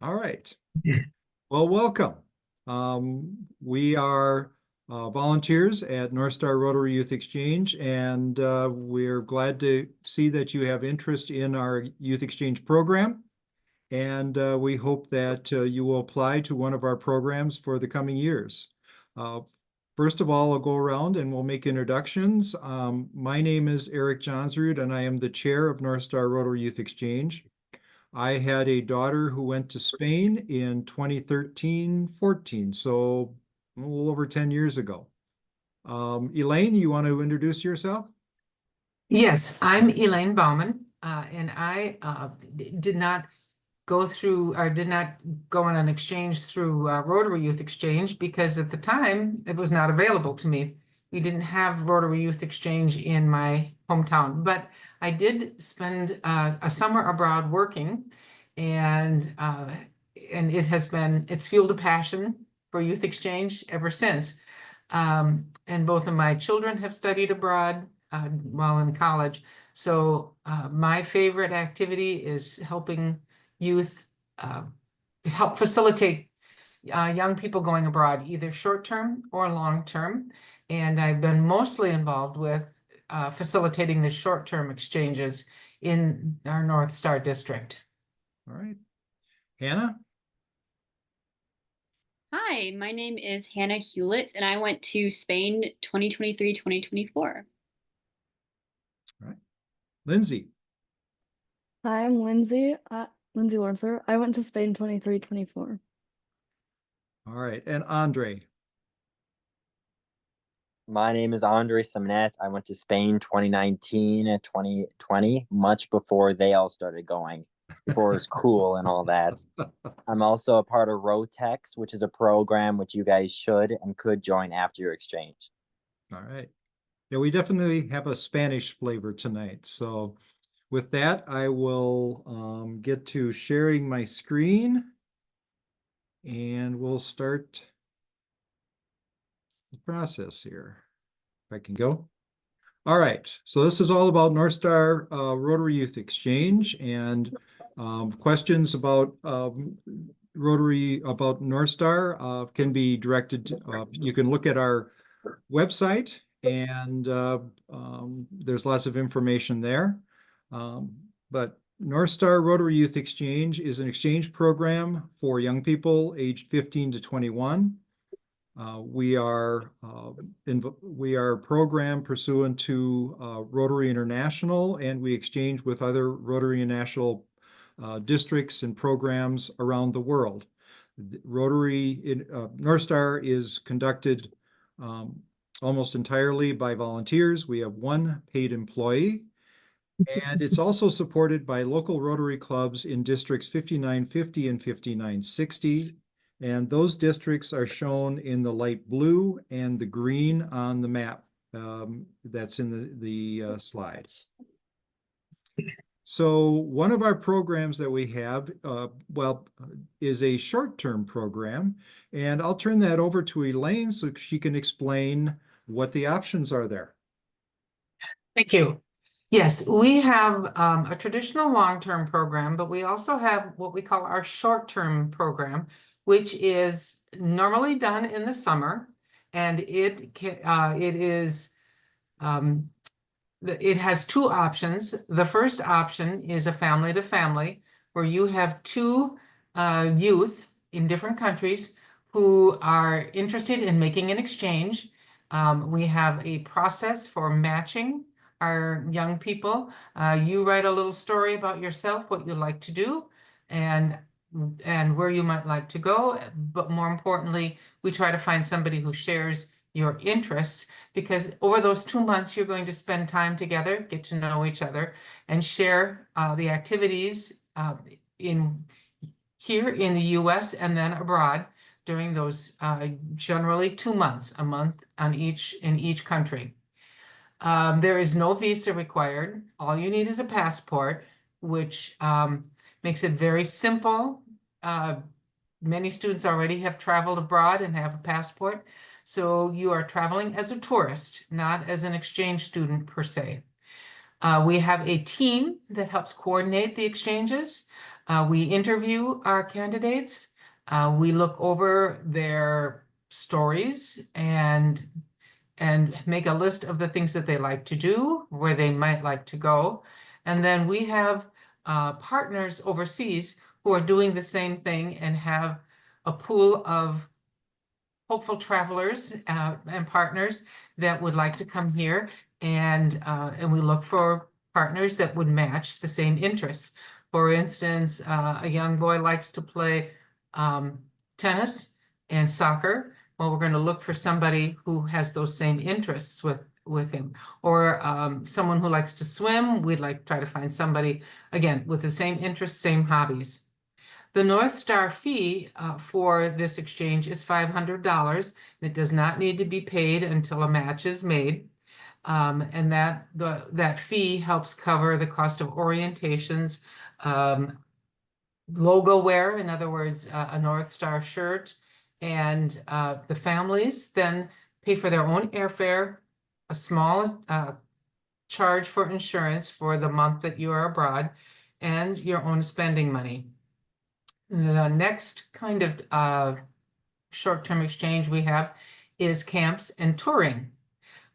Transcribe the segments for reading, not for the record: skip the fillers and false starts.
All right. Well, welcome. We are volunteers at North Star Rotary Youth Exchange, and we're glad to see that you have interest in our Youth Exchange program. And we hope that you will apply to one of our programs for the coming years. First of all, I'll go around and we'll make introductions. My name is Eric Johnsrud, and I am the chair of North Star Rotary Youth Exchange. I had a daughter who went to Spain in 2013-14, so a little over 10 years ago. Elaine, you want to introduce yourself? Yes, I'm Elaine Bauman, and I did not go on an exchange through Rotary Youth Exchange because at the time it was not available to me. We didn't have Rotary Youth Exchange in my hometown, but I did spend a summer abroad working, and it's fueled a passion for Youth Exchange ever since. And both of my children have studied abroad while in college. So my favorite activity is helping youth, help facilitate young people going abroad, either short-term or long-term. And I've been mostly involved with facilitating the short-term exchanges in our North Star district. All right. Hannah? Hi, my name is Hannah Hewlett, and I went to Spain 2023-2024. All right. Lindsay? Hi, I'm Lindsay. Lindsay Lawrencer. I went to Spain 23-24. All right. And Andre? My name is Andre Simonet. I went to Spain 2019 and 2020, much before they all started going, before it was cool and all that. I'm also a part of Rotex, which is a program which you guys should and could join after your exchange. All right. Yeah, we definitely have a Spanish flavor tonight. So with that, I will get to sharing my screen, and we'll start the process here. If I can go. All right, so this is all about North Star Rotary Youth Exchange, and questions about Rotary, about North Star can be directed to, you can look at our website, and there's lots of information there. But North Star Rotary Youth Exchange is an exchange program for young people aged 15 to 21. We are a program pursuant to Rotary International, and we exchange with other Rotary International districts and programs around the world. Rotary in North Star is conducted almost entirely by volunteers. We have one paid employee, and it's also supported by local Rotary clubs in districts 5950 and 5960. And those districts are shown in the light blue and the green on the map that's in the slide. So one of our programs that we have, is a short-term program. And I'll turn that over to Elaine so she can explain what the options are there. Thank you. Yes, we have a traditional long-term program, but we also have what we call our short-term program, which is normally done in the summer, and it has two options. The first option is a family to family, where you have two youth in different countries who are interested in making an exchange. We have a process for matching our young people. You write a little story about yourself, what you like to do, and where you might like to go. But more importantly, we try to find somebody who shares your interests, because over those 2 months, you're going to spend time together, get to know each other, and share the activities here in the US and then abroad during those generally 2 months, a month in each country. There is no visa required. All you need is a passport, which makes it very simple. Many students already have traveled abroad and have a passport. So you are traveling as a tourist, not as an exchange student per se. We have a team that helps coordinate the exchanges. We interview our candidates. We look over their stories and make a list of the things that they like to do, where they might like to go. And then we have partners overseas who are doing the same thing and have a pool of hopeful travelers and partners that would like to come here. And we look for partners that would match the same interests. For instance, a young boy likes to play tennis and soccer. Well, we're going to look for somebody who has those same interests with him. Or someone who likes to swim, we'd like to try to find somebody, again, with the same interests, same hobbies. The North Star fee for this exchange is $500. It does not need to be paid until a match is made. And that fee helps cover the cost of orientations, logo wear, in other words, a North Star shirt, and the families then pay for their own airfare, a small charge for insurance for the month that you are abroad, and your own spending money. The next kind of short-term exchange we have is camps and touring.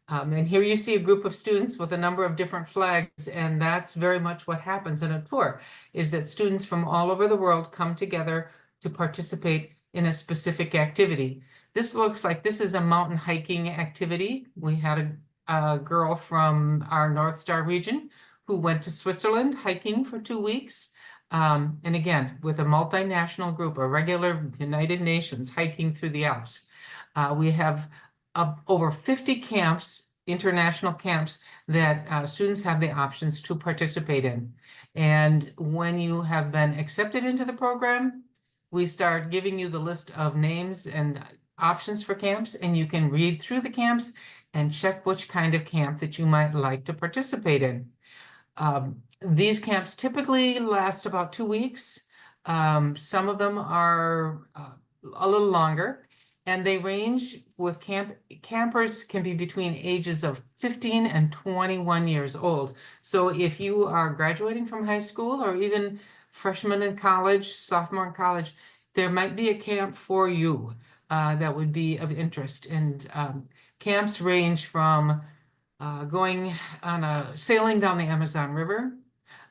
And here you see a group of students with a number of different flags, and that's very much what happens in a tour, is that students from all over the world come together to participate in a specific activity. This looks like this is a mountain hiking activity. We had a girl from our North Star region who went to Switzerland hiking for 2 weeks. And again, with a multinational group, a regular United Nations hiking through the Alps. We have over 50 camps, international camps, that students have the options to participate in. And when you have been accepted into the program, we start giving you the list of names and options for camps, and you can read through the camps and check which kind of camp that you might like to participate in. These camps typically last about 2 weeks. Some of them are a little longer, and they range with campers can be between ages of 15 and 21 years old. So if you are graduating from high school or even freshman in college, sophomore in college, there might be a camp for you that would be of interest. And camps range from going on sailing down the Amazon River,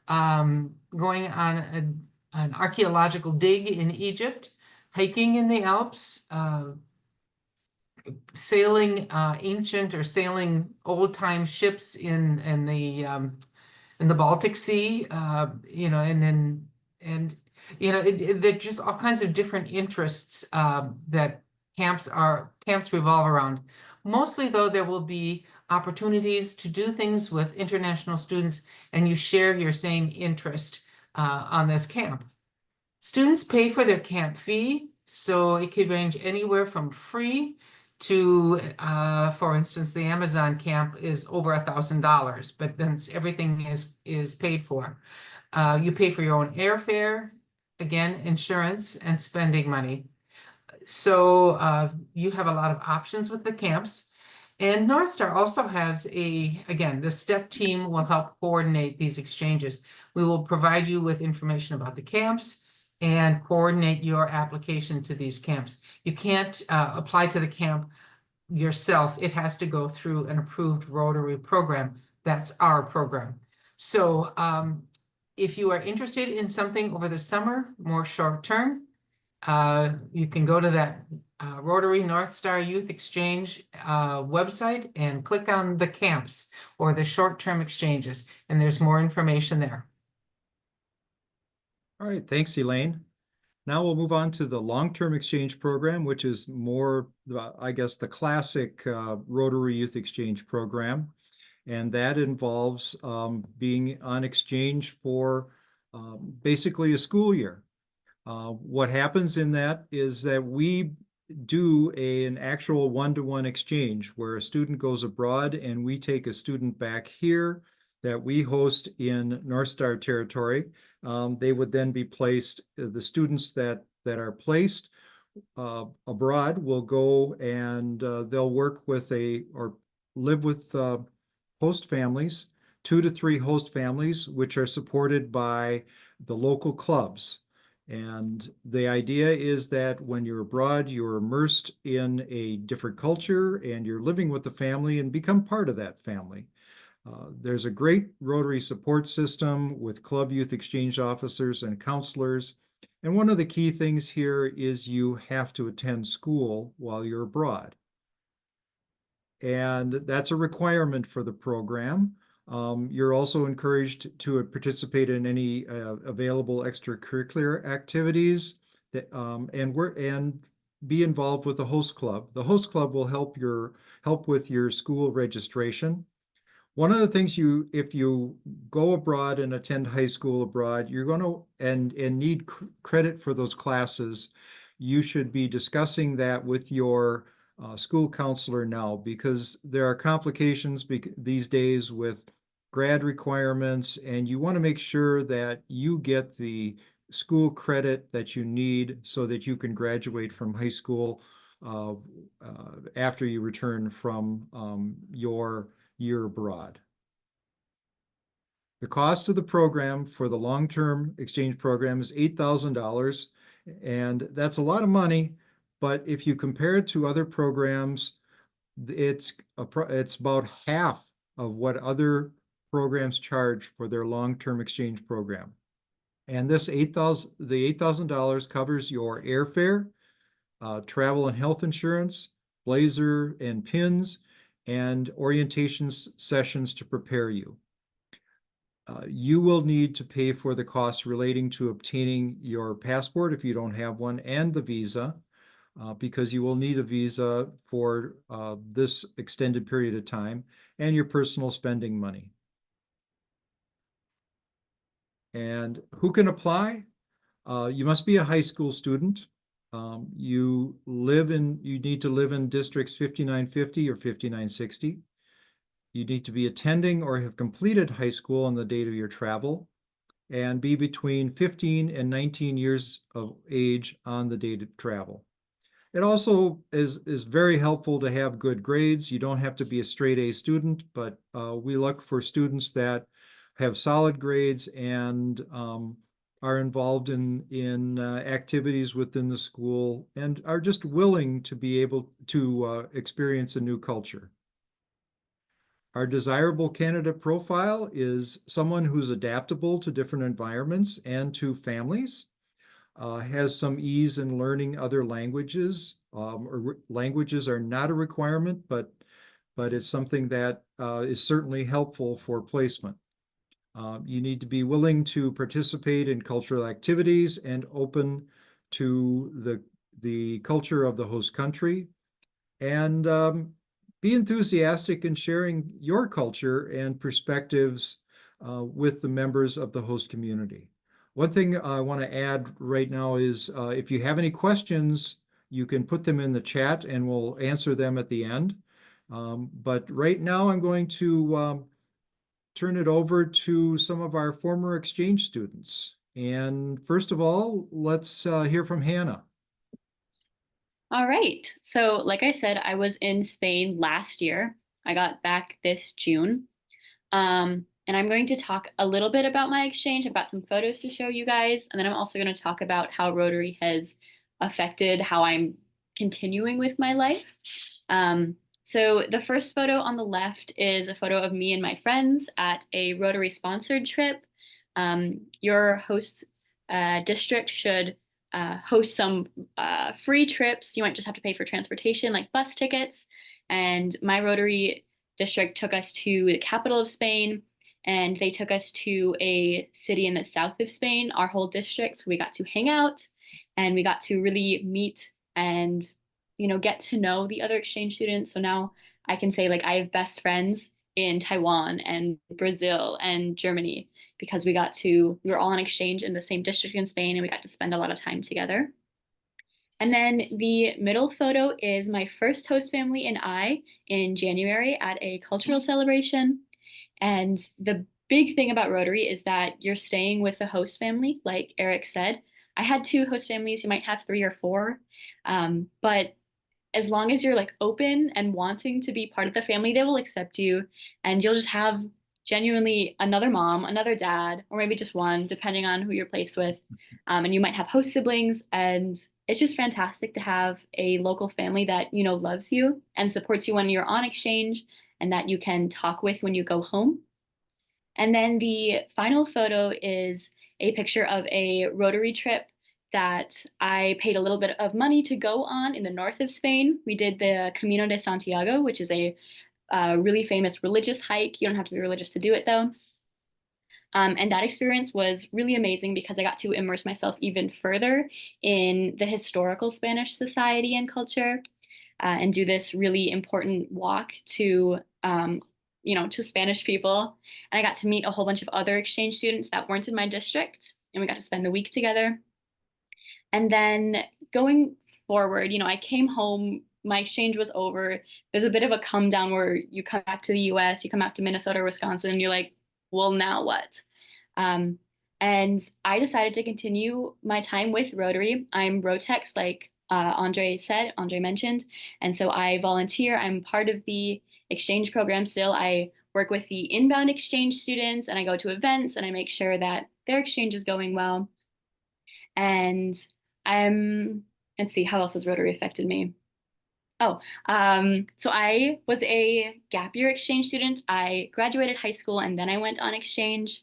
going on an archaeological dig in Egypt, hiking in the Alps, sailing ancient or sailing old-time ships in the Baltic Sea, there's just all kinds of different interests that camps revolve around. Mostly, though, there will be opportunities to do things with international students, and you share your same interest on this camp. Students pay for their camp fee, so it could range anywhere from free to, for instance, the Amazon camp is over $1,000, but then everything is paid for. You pay for your own airfare, again, insurance and spending money. So you have a lot of options with the camps. And North Star also has again, the STEP team will help coordinate these exchanges. We will provide you with information about the camps and coordinate your application to these camps. You can't apply to the camp yourself. It has to go through an approved Rotary program. That's our program. So if you are interested in something over the summer, more short term, you can go to that Rotary North Star Youth Exchange website and click on the camps or the short-term exchanges, and there's more information there. All right, thanks, Elaine. Now we'll move on to the long-term exchange program, which is more, I guess, the classic Rotary Youth Exchange program. And that involves being on exchange for basically a school year. What happens in that is that we do an actual one-to-one exchange where a student goes abroad and we take a student back here that we host in North Star territory. They would then be placed, the students that are placed abroad will go and they'll work with or live with host families 2 to 3 host families, which are supported by the local clubs. And the idea is that when you're abroad, you're immersed in a different culture and you're living with the family and become part of that family. There's a great Rotary support system with club youth exchange officers and counselors. And one of the key things here is you have to attend school while you're abroad. And that's a requirement for the program. You're also encouraged to participate in any available extracurricular activities that, and be involved with the host club. The host club will help with your school registration. One of the things if you go abroad and attend high school abroad, you're going to and need credit for those classes. You should be discussing that with your school counselor now, because there are complications these days with grad requirements, and you want to make sure that you get the school credit that you need so that you can graduate from high school after you return from your year abroad. The cost of the program for the long-term exchange program is $8,000, and that's a lot of money, but if you compare it to other programs, it's about half of what other programs charge for their long-term exchange program. And the $8,000 covers your airfare, travel and health insurance, blazer and pins, and orientation sessions to prepare you. You will need to pay for the costs relating to obtaining your passport if you don't have one, and the visa, because you will need a visa for this extended period of time, and your personal spending money. And who can apply? You must be a high school student. You need to live in districts 5950 or 5960. You need to be attending or have completed high school on the date of your travel, and be between 15 and 19 years of age on the date of travel. It also is very helpful to have good grades. You don't have to be a straight A student, but we look for students that have solid grades and are involved in activities within the school and are just willing to be able to experience a new culture. Our desirable candidate profile is someone who's adaptable to different environments and to families, has some ease in learning other languages. Languages are not a requirement, but it's something that is certainly helpful for placement. You need to be willing to participate in cultural activities and open to the culture of the host country, and be enthusiastic in sharing your culture and perspectives with the members of the host community. One thing I want to add right now is if you have any questions, you can put them in the chat and we'll answer them at the end. But right now I'm going to turn it over to some of our former exchange students. And first of all, let's hear from Hannah. All right. So, like I said, I was in Spain last year. I got back this June. And I'm going to talk a little bit about my exchange. I've got some photos to show you guys. And then I'm also going to talk about how Rotary has affected how I'm continuing with my life. So the first photo on the left is a photo of me and my friends at a Rotary sponsored trip. Your host district should host some free trips. You might just have to pay for transportation, like bus tickets. And my Rotary district took us to the capital of Spain, and they took us to a city in the south of Spain, our whole district. So we got to hang out and we got to really meet and, get to know the other exchange students. So now I can say, like, I have best friends in Taiwan and Brazil and Germany, because we were all on exchange in the same district in Spain, and we got to spend a lot of time together. And then the middle photo is my first host family and I in January at a cultural celebration. And the big thing about Rotary is that you're staying with the host family, like Eric said. I had 2 host families, you might have 3 or 4. But as long as you're like open and wanting to be part of the family, they will accept you, and you'll just have genuinely another mom, another dad, or maybe just one, depending on who you're placed with. And you might have host siblings, and it's just fantastic to have a local family that, you know, loves you and supports you when you're on exchange and that you can talk with when you go home. And then the final photo is a picture of a Rotary trip that I paid a little bit of money to go on in the north of Spain. We did the Camino de Santiago, which is a really famous religious hike. You don't have to be religious to do it though. And that experience was really amazing because I got to immerse myself even further in the historical Spanish society and culture, and do this really important walk to, you know, to Spanish people. And I got to meet a whole bunch of other exchange students that weren't in my district, and we got to spend the week together. And then going forward, you know, I came home, my exchange was over. There's a bit of a come down where you come back to the US, you come back to Minnesota or Wisconsin, and you're like, well, now what? Um, and I decided to continue my time with Rotary. I'm Rotex, like Andre mentioned. And so I volunteer. I'm part of the exchange program still. I work with the inbound exchange students and I go to events and I make sure that their exchange is going well. And let's see, how else has Rotary affected me? Oh, so I was a gap year exchange student. I graduated high school and then I went on exchange.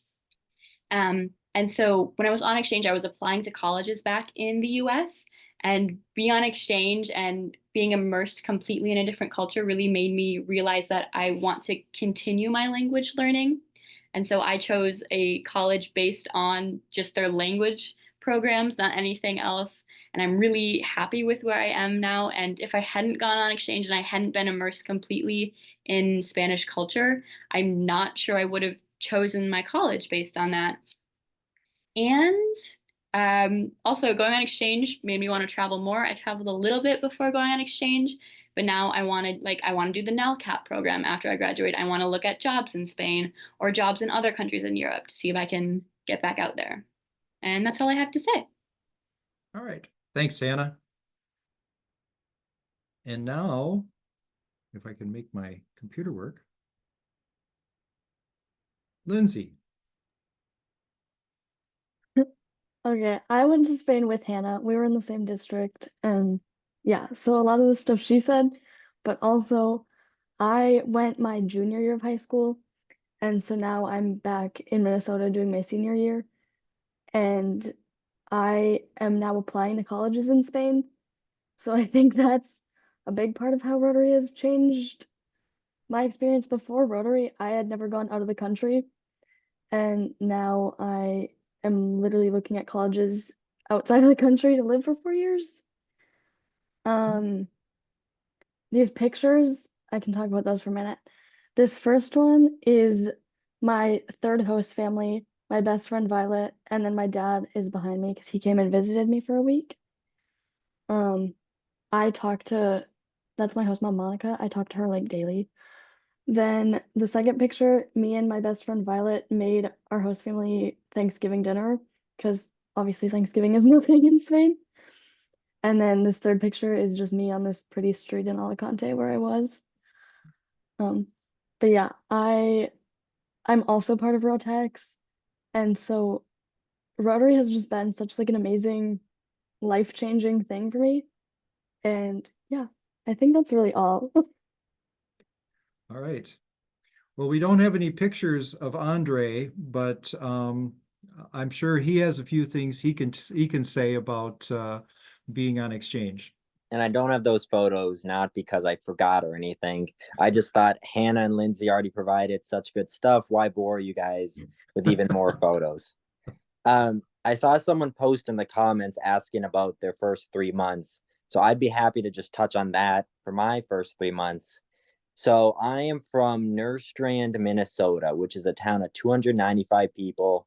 And so when I was on exchange, I was applying to colleges back in the US, and being on exchange and being immersed completely in a different culture really made me realize that I want to continue my language learning. And so I chose a college based on just their language programs, not anything else. And I'm really happy with where I am now. And if I hadn't gone on exchange and I hadn't been immersed completely in Spanish culture, I'm not sure I would have chosen my college based on that. And also going on exchange made me want to travel more. I traveled a little bit before going on exchange, but now I want to do the NALCAP program after I graduate. I want to look at jobs in Spain or jobs in other countries in Europe to see if I can get back out there. And that's all I have to say. All right. Thanks, Hannah. And now, if I can make my computer work. Lindsay. Okay, I went to Spain with Hannah. We were in the same district, and yeah, so a lot of the stuff she said, but also I went my junior year of high school, and so now I'm back in Minnesota doing my senior year, and I am now applying to colleges in Spain. So I think that's a big part of how Rotary has changed my experience. Before Rotary, I had never gone out of the country, and now I am literally looking at colleges outside of the country to live for 4 years. Um, these pictures, I can talk about those for a minute. This first one is my third host family, my best friend Violet, and then my dad is behind me because he came and visited me for a week. I talk to, that's my host mom, Monica. I talk to her like daily. Then the second picture, me and my best friend Violet made our host family Thanksgiving dinner because obviously Thanksgiving is nothing in Spain. And then this third picture is just me on this pretty street in Alicante where I was. But yeah, I'm also part of Rotex, and so Rotary has just been such like an amazing, life-changing thing for me. And yeah, I think that's really all. All right. Well, we don't have any pictures of Andre, but I'm sure he has a few things he can say about being on exchange. And I don't have those photos, not because I forgot or anything. I just thought Hannah and Lindsay already provided such good stuff. Why bore you guys with even more photos? I saw someone post in the comments asking about their first 3 months. So I'd be happy to just touch on that for my first 3 months. So I am from Nerstrand, Minnesota, which is a town of 295 people.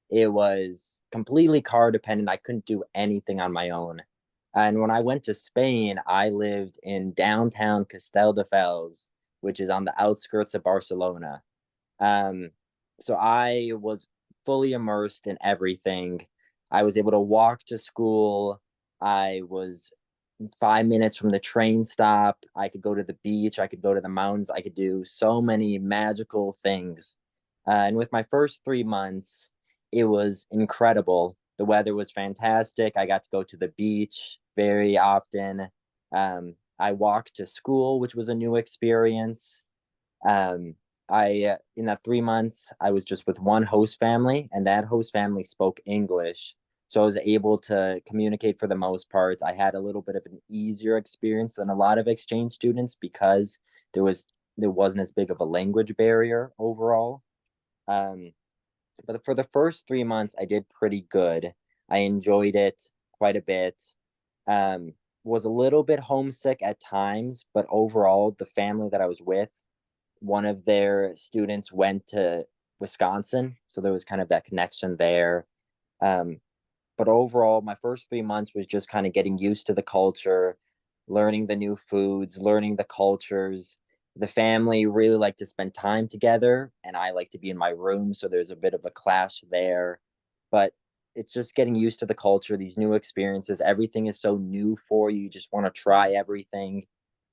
It was completely car dependent. I couldn't do anything on my own. And when I went to Spain, I lived in downtown Castelldefels, which is on the outskirts of Barcelona. Um, so I was fully immersed in everything. I was able to walk to school. I was 5 minutes from the train stop. I could go to the beach. I could go to the mountains. I could do so many magical things. And with my first 3 months, it was incredible. The weather was fantastic. I got to go to the beach very often. I walked to school, which was a new experience. Um, I in that 3 months, I was just with one host family, and that host family spoke English. So I was able to communicate for the most part. I had a little bit of an easier experience than a lot of exchange students because there was there wasn't as big of a language barrier overall. Um, but for the first 3 months, I did pretty good. I enjoyed it quite a bit. Um, was a little bit homesick at times, but overall, the family that I was with, one of their students went to Wisconsin, so there was kind of that connection there. Um, but overall, my first 3 months was just kind of getting used to the culture, learning the new foods, learning the cultures. The family really like to spend time together, and I like to be in my room, so there's a bit of a clash there. But it's just getting used to the culture, these new experiences. Everything is so new for you. You just want to try everything.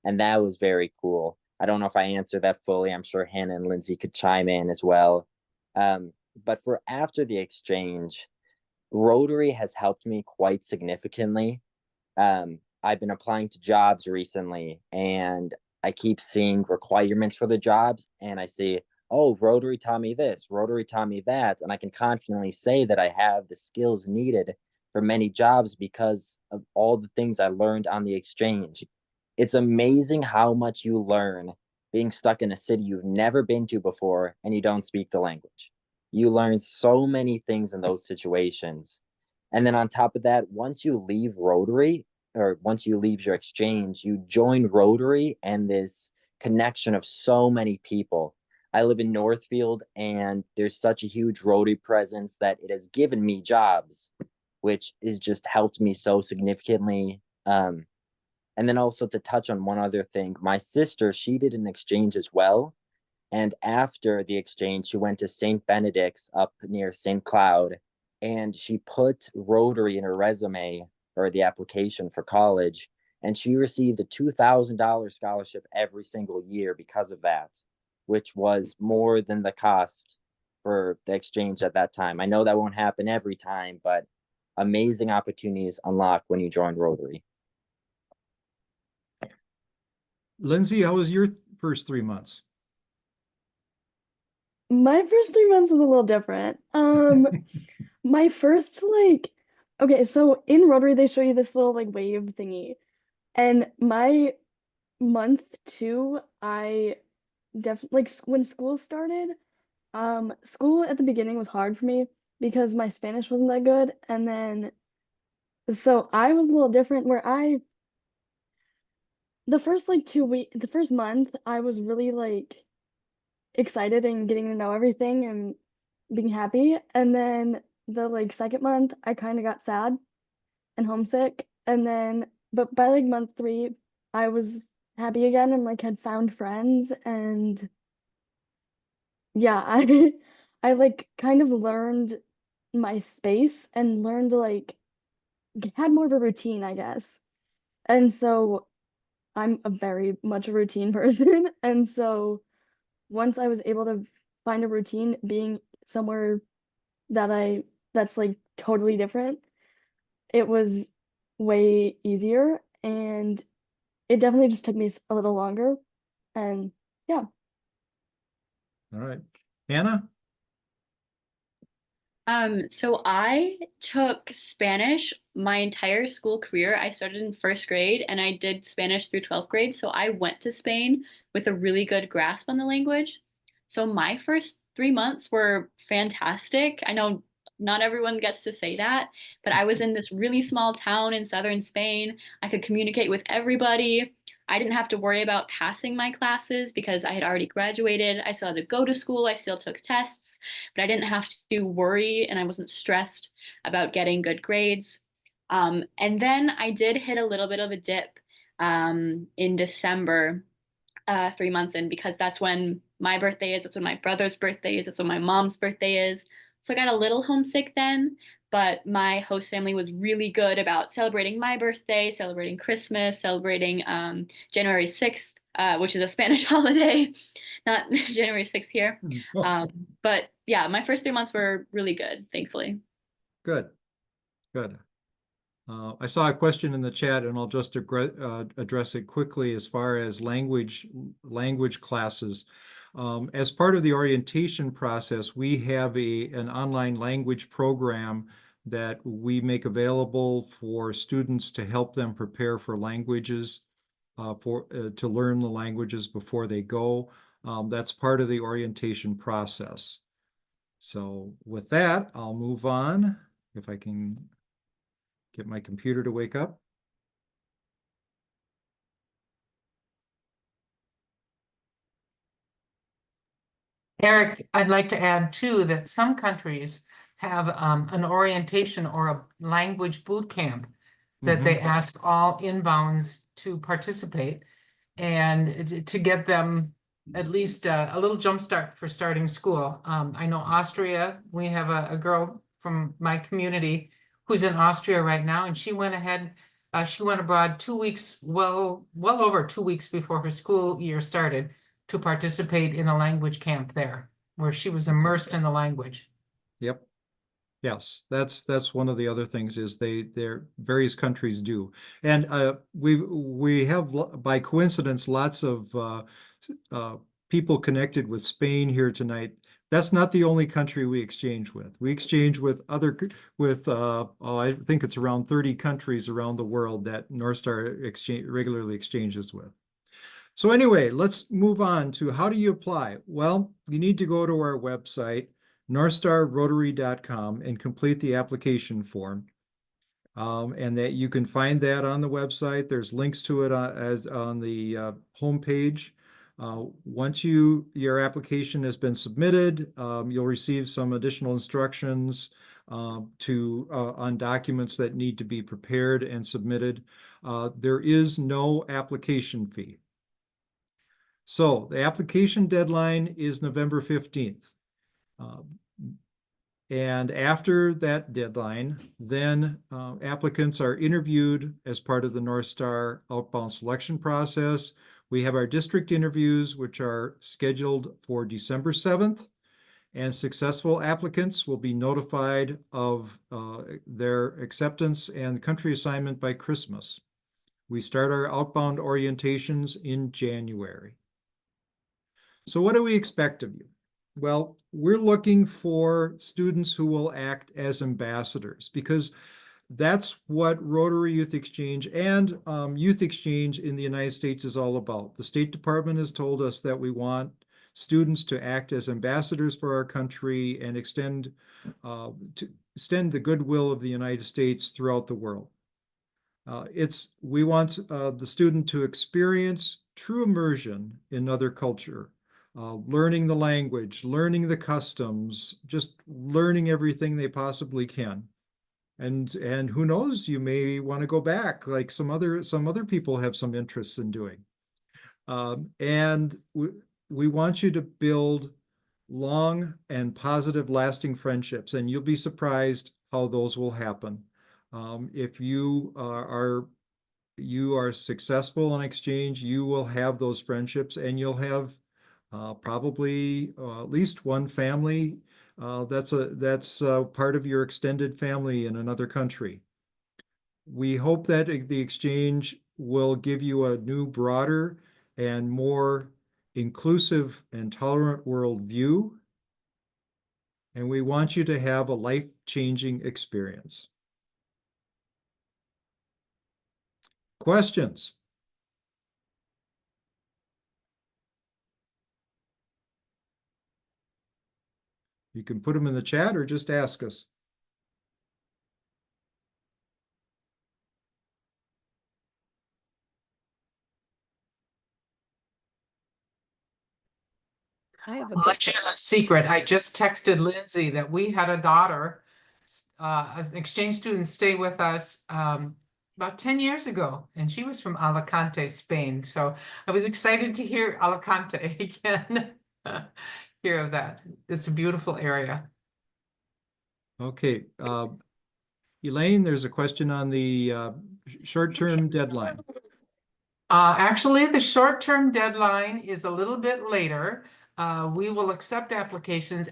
And that was very cool. I don't know if I answered that fully. I'm sure Hannah and Lindsay could chime in as well. But for after the exchange, Rotary has helped me quite significantly. I've been applying to jobs recently, and I keep seeing requirements for the jobs, and I see, oh, Rotary taught me this, Rotary taught me that, and I can confidently say that I have the skills needed for many jobs because of all the things I learned on the exchange. It's amazing how much you learn being stuck in a city you've never been to before and you don't speak the language. You learn so many things in those situations. And then on top of that, once you leave Rotary, or once you leave your exchange, you join Rotary and this connection of so many people. I live in Northfield, and there's such a huge Rotary presence that it has given me jobs, which has just helped me so significantly. And then also to touch on one other thing, my sister, she did an exchange as well. And after the exchange, she went to St. Benedict's up near St. Cloud, and she put Rotary in her resume or the application for college. And she received a $2,000 scholarship every single year because of that, which was more than the cost for the exchange at that time. I know that won't happen every time, but amazing opportunities unlock when you join Rotary. Lindsay, how was your first 3 months? My first 3 months was a little different. My first okay, so in Rotary they show you this little like wave thingy. And my month 2, I definitely when school started, school at the beginning was hard for me because my Spanish wasn't that good. And then so I was a little different where the first like 2 week the first month I was really like excited and getting to know everything and being happy. And then the like second month I kind of got sad and homesick. And then but by like month 3 I was happy again and like had found friends. And yeah, I like kind of learned my space and learned like had more of a routine, I guess. And so I'm a very much a routine person. And so once I was able to find a routine being somewhere that that's like totally different, it was way easier. And it definitely just took me a little longer. And yeah. All right. Hannah? So I took Spanish my entire school career. I started in first grade and I did Spanish through 12th grade. So I went to Spain with a really good grasp on the language. So my first 3 months were fantastic. I know not everyone gets to say that, but I was in this really small town in southern Spain. I could communicate with everybody. I didn't have to worry about passing my classes because I had already graduated. I still had to go to school. I still took tests, but I didn't have to worry and I wasn't stressed about getting good grades. And then I did hit a little bit of a dip in December, 3 months in, because that's when my birthday is, that's when my brother's birthday is, that's when my mom's birthday is. So I got a little homesick then, but my host family was really good about celebrating my birthday, celebrating Christmas, celebrating January 6th, which is a Spanish holiday, not January 6th here. Oh, But yeah, my first 3 months were really good, thankfully. good, good. I saw a question in the chat, and I'll just address it quickly as far as language classes. As part of the orientation process, we have an online language program that we make available for students to help them prepare for languages, to learn the languages before they go. That's part of the orientation process. So with that, I'll move on, if I can get my computer to wake up. Eric, I'd like to add too that some countries have an orientation or a language boot camp that they ask all inbounds to participate and to get them at least a little jump start for starting school. I know Austria, we have a girl from my community who's in Austria right now, and she went ahead, she went abroad 2 weeks, well over 2 weeks before her school year started to participate in a language camp there, where she was immersed in the language. Yep. Yes, that's one of the other things is their various countries do. And we have by coincidence lots of people connected with Spain here tonight. That's not the only country we exchange with. We exchange with I think it's around 30 countries around the world that North Star regularly exchanges with. So anyway, let's move on to how do you apply? Well, you need to go to our website, northstarrotary.com, and complete the application form. And that you can find that on the website. There's links to it as on the homepage. Once your application has been submitted, you'll receive some additional instructions on documents that need to be prepared and submitted. There is no application fee. So the application deadline is November 15th. And after that deadline, then applicants are interviewed as part of the North Star outbound selection process. We have our district interviews, which are scheduled for December 7th, and successful applicants will be notified of their acceptance and country assignment by Christmas. We start our outbound orientations in January. So what do we expect of you? Well, we're looking for students who will act as ambassadors because that's what Rotary Youth Exchange and Youth Exchange in the United States is all about. The State Department has told us that we want students to act as ambassadors for our country and extend the goodwill of the United States throughout the world. We want the student to experience true immersion in other culture. Learning the language, learning the customs, just learning everything they possibly can. And who knows, you may want to go back like some other people have some interests in doing. And we want you to build long and positive lasting friendships, and you'll be surprised how those will happen. If you are successful in exchange, you will have those friendships, and you'll have probably at least one family that's part of your extended family in another country. We hope that the exchange will give you a new, broader, and more inclusive and tolerant worldview. And we want you to have a life-changing experience. Questions? You can put them in the chat or just ask us. I have a I'll let you in a secret. I just texted Lindsay that we had a daughter, an exchange student stay with us about 10 years ago, and she was from Alicante, Spain. So I was excited to hear Alicante again. Hear of that. It's a beautiful area. Okay. Elaine, there's a question on the short-term deadline. Actually, the short-term deadline is a little bit later. We will accept applications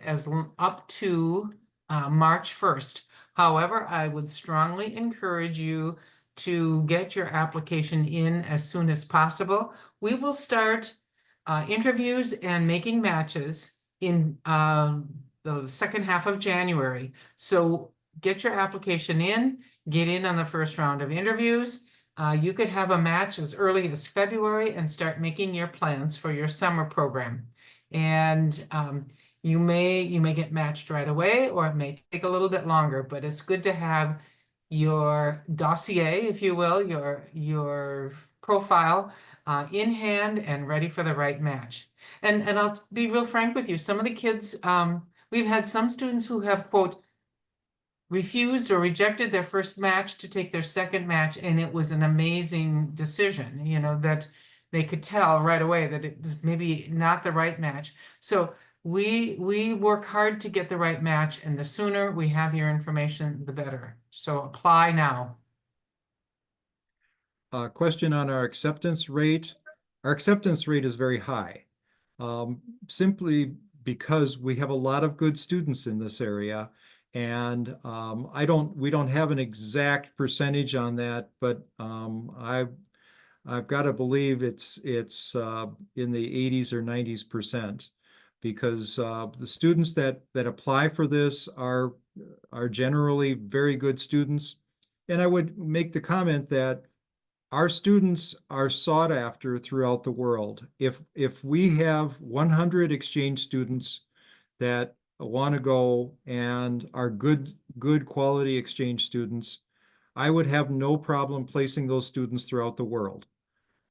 up to March 1st. However, I would strongly encourage you to get your application in as soon as possible. We will start interviews and making matches in the second half of January. So get your application in, get in on the first round of interviews. You could have a match as early as February and start making your plans for your summer program. And you may get matched right away, or it may take a little bit longer, but it's good to have your dossier, if you will, your profile in hand and ready for the right match. And I'll be real frank with you, some of the kids, we've had some students who have, quote, refused or rejected their first match to take their second match, and it was an amazing decision, you know, that they could tell right away that it was maybe not the right match. So we work hard to get the right match, and the sooner we have your information, the better. So apply now. Question on our acceptance rate. Our acceptance rate is very high, simply because we have a lot of good students in this area. And we don't have an exact percentage on that, but I've got to believe it's in the 80s or 90s%, because the students that apply for this are generally very good students. And I would make the comment that our students are sought after throughout the world. If we have 100 exchange students that want to go and are good quality exchange students, I would have no problem placing those students throughout the world.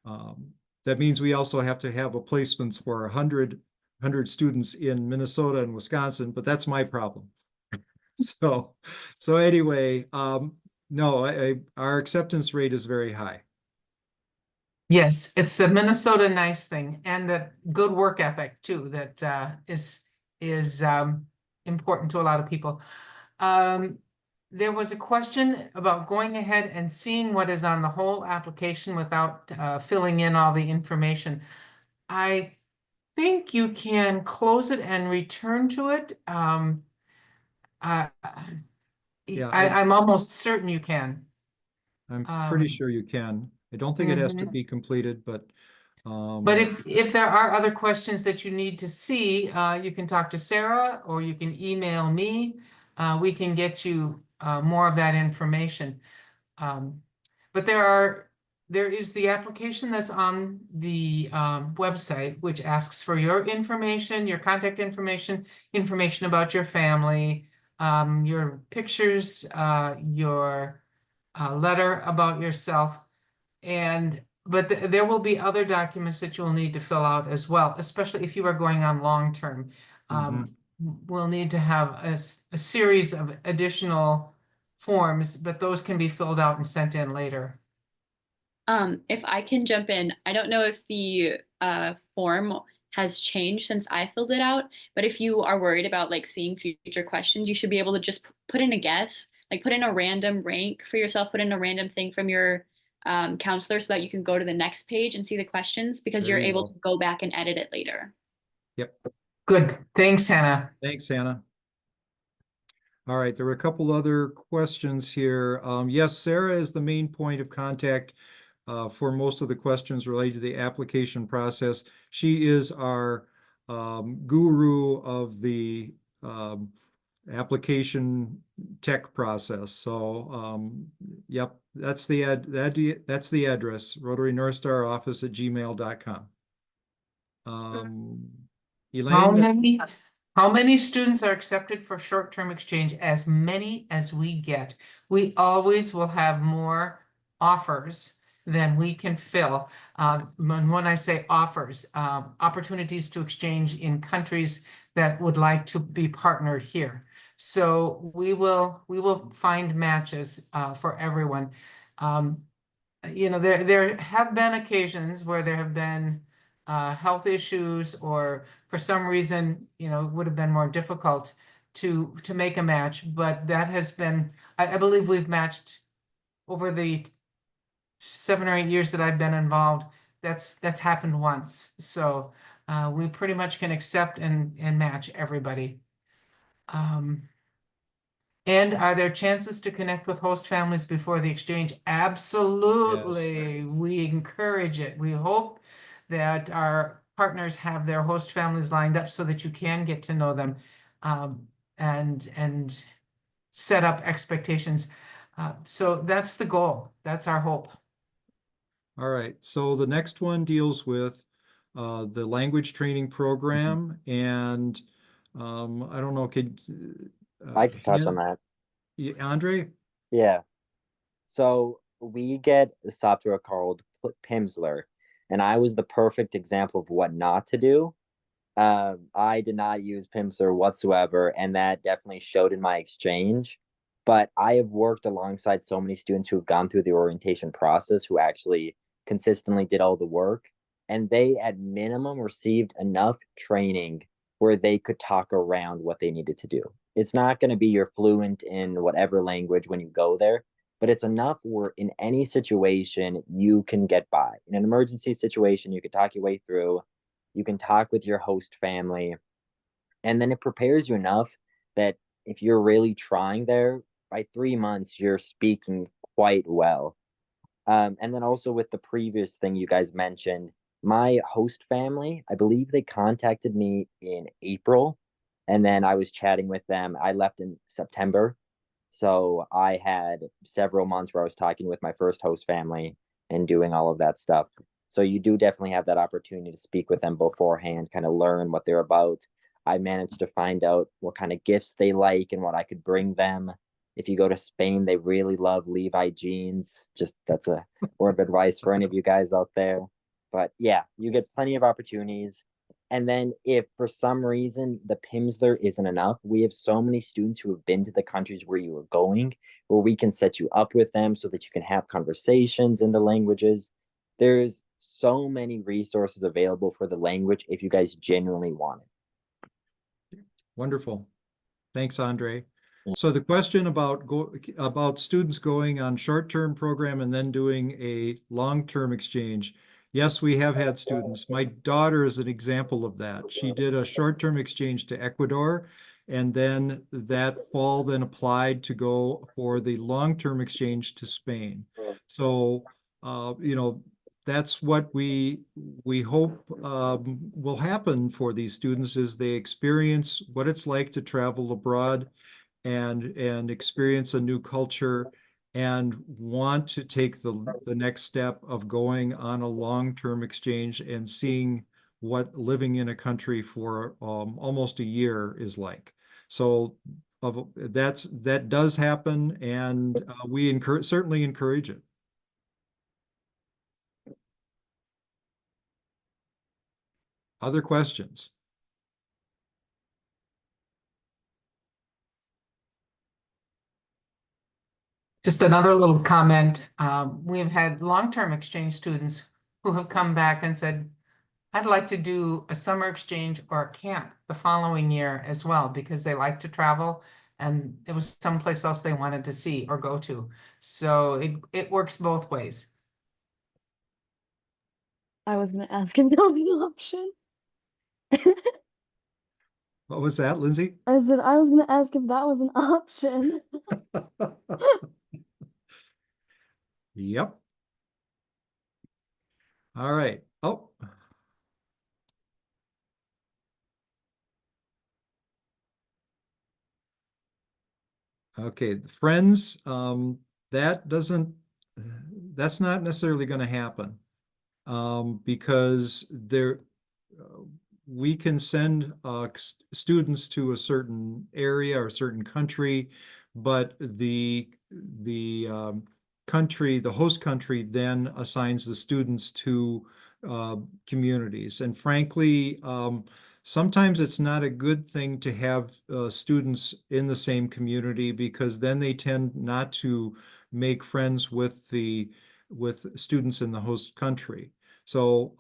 That means we also have to have a placements for 100 students in Minnesota and Wisconsin, but that's my problem. So anyway, no, our acceptance rate is very high. Yes, it's the Minnesota nice thing, and the good work ethic too, that is important to a lot of people. There was a question about going ahead and seeing what is on the whole application without filling in all the information. I think you can close it and return to it. Yeah, I'm almost certain you can. I'm pretty sure you can. I don't think it has to be completed, but But if there are other questions that you need to see, you can talk to Sarah or you can email me. We can get you more of that information. But there is the application that's on the website, which asks for your information, your contact information, information about your family, your pictures, your letter about yourself. But there will be other documents that you'll need to fill out as well, especially if you are going on long-term. We'll need to have a series of additional forms, but those can be filled out and sent in later. If I can jump in, I don't know if the form has changed since I filled it out, but if you are worried about like seeing future questions, you should be able to just put in a guess, like put in a random rank for yourself, put in a random thing from your counselor so that you can go to the next page and see the questions, because There you're you able go. to go back and edit it later. Yep. Good. Thanks, Hannah. Thanks, Hannah. All right, there were a couple other questions here. Yes, Sarah is the main point of contact for most of the questions related to the application process. She is our guru of the application tech process. So, yep, that's the address, Rotary North Star Office at gmail.com. Elaine, How many students are accepted for short-term exchange? As many as we get. We always will have more offers than we can fill. When I say offers, opportunities to exchange in countries that would like to be partnered here. So we will find matches for everyone. You know, there have been occasions where there have been health issues, or for some reason, you know, it would have been more difficult to make a match, but that has been, I believe we've matched over the 7 or 8 years that I've been involved. That's happened once. So we pretty much can accept and match everybody. And are there chances to connect with host families before the exchange? Absolutely. Yes. We encourage it. We hope that our partners have their host families lined up so that you can get to know them, and set up expectations. So that's the goal. That's our hope. All right, so the next one deals with the language training program, and I don't know, I can touch on that. Andre? Yeah. So we get a software called Pimsleur, and I was the perfect example of what not to do. I did not use Pimsleur whatsoever, and that definitely showed in my exchange. But I have worked alongside so many students who have gone through the orientation process who actually consistently did all the work, and they at minimum received enough training where they could talk around what they needed to do. It's not going to be you're fluent in whatever language when you go there, but it's enough where in any situation you can get by. In an emergency situation, you can talk your way through, you can talk with your host family, and then it prepares you enough that if you're really trying there, by 3 months, you're speaking quite well. And then also with the previous thing you guys mentioned, my host family, I believe they contacted me in April, and then I was chatting with them. I left in September. So I had several months where I was talking with my first host family and doing all of that stuff. So you do definitely have that opportunity to speak with them beforehand, kind of learn what they're about. I managed to find out what kind of gifts they like and what I could bring them. If you go to Spain, they really love Levi jeans. Just that's a word of advice for any of you guys out there. But yeah, you get plenty of opportunities. And then if for some reason the Pimsleur isn't enough, we have so many students who have been to the countries where you are going, where we can set you up with them so that you can have conversations in the languages. There's so many resources available for the language if you guys genuinely want it. Wonderful. Thanks, Andre. So the question about students going on short-term program and then doing a long-term exchange. Yes, we have had students. My daughter is an example of that. She did a short-term exchange to Ecuador, and then that fall then applied to go for the long-term exchange to Spain. So, that's what we hope will happen for these students is they experience what it's like to travel abroad and experience a new culture and want to take the next step of going on a long-term exchange and seeing what living in a country for almost a year is like. So that does happen, and we certainly encourage it. Other questions? Just another little comment. We've had long-term exchange students who have come back and said, I'd like to do a summer exchange or a camp the following year as well, because they like to travel and it was someplace else they wanted to see or go to. So it works both ways. I was gonna ask if that was an option. What was that, Lindsay? I said I was gonna ask if that was an option. Yep. All right. Oh. Okay, the friends, that doesn't, that's not necessarily going to happen. Because we can send students to a certain area or a certain country, but the host country then assigns the students to communities. And frankly, sometimes it's not a good thing to have students in the same community because then they tend not to make friends with students in the host country. So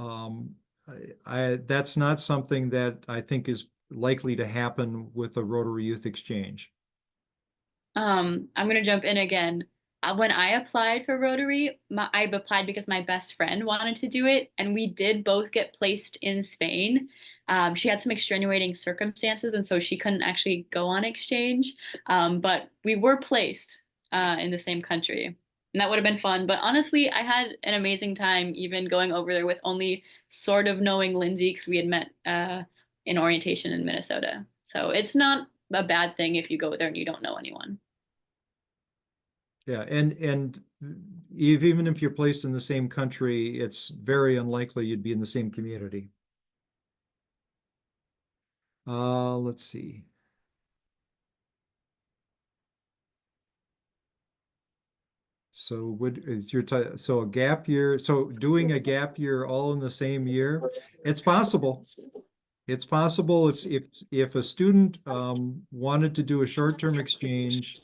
that's not something that I think is likely to happen with the Rotary Youth Exchange? I'm gonna jump in again. When I applied for Rotary, I applied because my best friend wanted to do it, and we did both get placed in Spain. She had some extenuating circumstances, and so she couldn't actually go on exchange. But we were placed in the same country, and that would have been fun. But honestly, I had an amazing time even going over there with only sort of knowing Lindsay because we had met in orientation in Minnesota. So it's not a bad thing if you go there and you don't know anyone. Yeah, and even if you're placed in the same country, it's very unlikely you'd be in the same community. Let's see. So is your so a gap year, so doing a gap year all in the same year, it's possible. It's possible if a student wanted to do a short-term exchange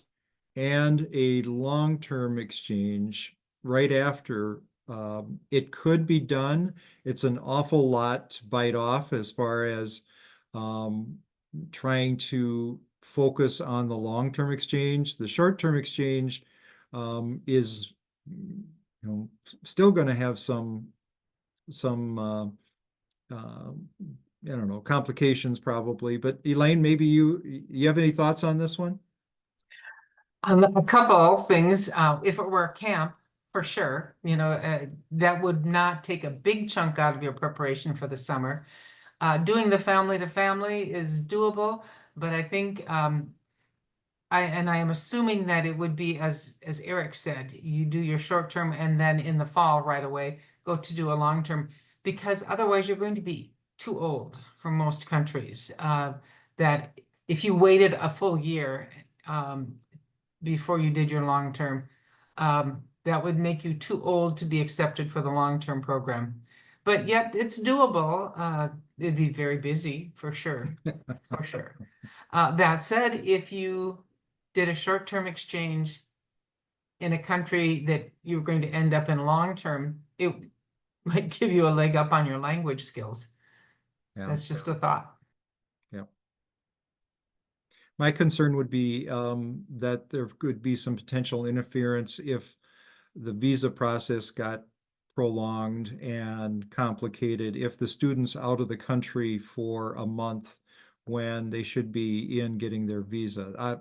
and a long-term exchange right after, it could be done. It's an awful lot to bite off as far as trying to focus on the long-term exchange. The short-term exchange is still going to have some I don't know, complications probably. But Elaine, maybe you have any thoughts on this one? A couple things, if it were a camp, for sure, that would not take a big chunk out of your preparation for the summer. Doing the family to family is doable, but I think, I am assuming that it would be as Eric said, you do your short term and then in the fall right away, go to do a long term, because otherwise you're going to be too old for most countries. That if you waited a full year, before you did your long term, that would make you too old to be accepted for the long term program. But yet it's doable. It'd be very busy for sure, for sure. That said, if you did a short term exchange in a country that you're going to end up in long term, it might give you a leg up on your language skills. Yeah. That's just a thought. My concern would be that there could be some potential interference if the visa process got prolonged and complicated, if the student's out of the country for a month when they should be in getting their visa.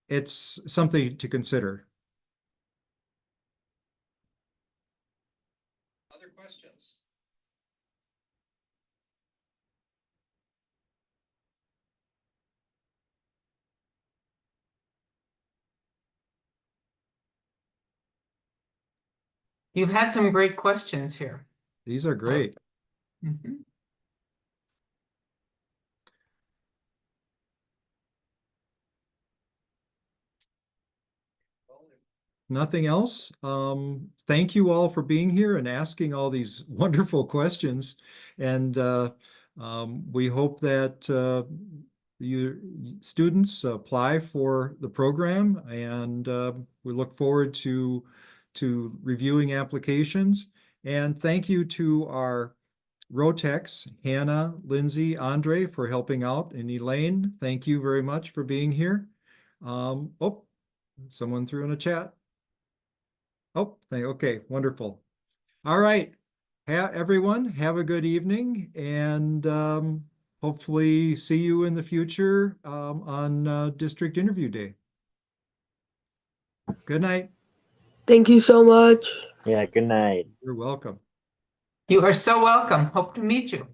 It's something to consider. Other questions? You've had some great questions here. These are great. Mhm. Nothing else. Thank you all for being here and asking all these wonderful questions. And we hope that you students apply for the program, and we look forward to reviewing applications. And thank you to our Rotex, Hannah, Lindsay, Andre, for helping out, and Elaine, thank you very much for being here. Oh, someone threw in a chat. Oh, okay, wonderful. All right. Everyone, have a good evening, and hopefully see you in the future on District Interview Day. Good night. Thank you so much. Yeah, good night. You're welcome. You are so welcome. Hope to meet you.